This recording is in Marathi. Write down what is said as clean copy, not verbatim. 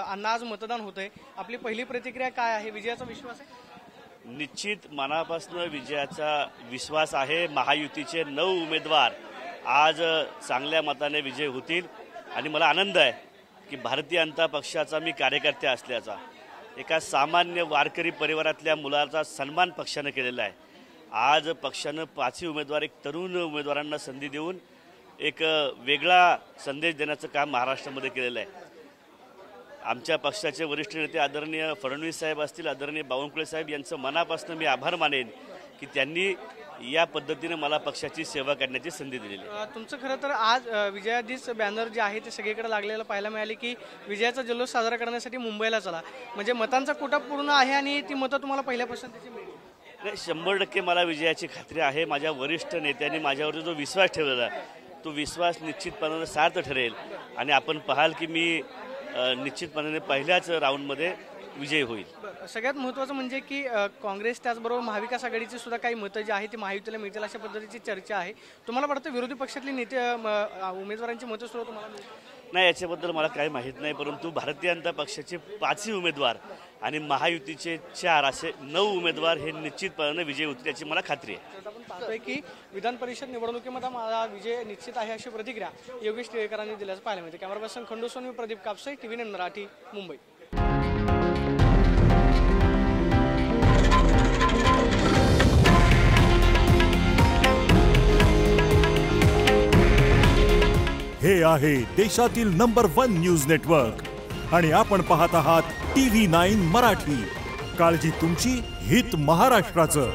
अण्णा आज मतदान होतंय, आपली पहिली प्रतिक्रिया काय आहे? विजयाचा विश्वास आहे? निश्चित मनापासून विजयाचा विश्वास आहे। महायुतीचे 9 उमेदवार आज चांगल्या मताने विजय होतील आणि मला आनंद आहे की भारतीय जनता पक्षाचा मी कार्यकर्ते असल्याचा, एका सामान्य वारकरी परिवारातल्या मुलाचा सन्मान पक्षाने केलेला आहे। आज पक्षानं 5 उमेदवार, एक तरुण उमेदवारांना संधी देऊन एक वेगळा संदेश देण्याचं काम महाराष्ट्रामध्ये केलेलं आहे। आमच्या पक्षाचे वरिष्ठ नेते आदरणीय फडणवीस साहेब असतील, आदरणीय बावनकुळे साहेब यांचं मनापासून मी आभार मानेन की त्यांनी या पद्धतीने मला पक्षाची सेवा करण्याची संधी दिलेली आहे। तुमचं खरं तर आज विजयादीच बॅनर जे आहे ते सगळीकडे लागलेलं पाहायला मिळाले की विजयाचा जल्लोष साजरा करण्यासाठी मुंबईला चला, म्हणजे मतांचा कोटा पूर्ण आहे आणि ती मतं तुम्हाला पहिल्यापासून त्याची मिळेल? नाही, 100% मला विजयाची खात्री आहे। माझ्या वरिष्ठ नेत्यांनी माझ्यावर जो विश्वास ठेवलेला तो विश्वास निश्चितपणाने सार्थ ठरेल आणि आपण पाहाल की मी निश्चितपणाने पहिल्याच राऊंडमध्ये विजयी होईल। सगळ्यात महत्त्वाचं म्हणजे की काँग्रेस त्याचबरोबर महाविकास आघाडीची सुद्धा काही मतं जी आहे ती महायुतीला मिळतील अशा पद्धतीची चर्चा आहे। तुम्हाला वाटतं विरोधी पक्षातली नेते उमेदवारांची मतं सुद्धा तुम्हाला मिळतील? नाही, याच्याबद्दल मला काही माहीत नाही, परंतु भारतीय जनता पक्षाचे 5 उमेदवार आणि महायुतीचे 4 असे 9 उमेदवार हे निश्चितपणे विजयी होतील याची मला खात्री आहे। आपण पाहतोय की विधान परिषद निवडणुकीमध्ये माझा विजय निश्चित आहे अशी प्रतिक्रिया योगेश टिळेकरांनी दिल्याचं पाहायला मिळते। कॅमेरा पर्सन खंडूसोन, मी प्रदीप कापसे, TV9 मराठी, मुंबई। हे आहे देशातील नंबर 1 न्यूज नेटवर्क आणि आपण पाहत आहात TV9 मराठी। काळजी तुमची, हित महाराष्ट्राचं।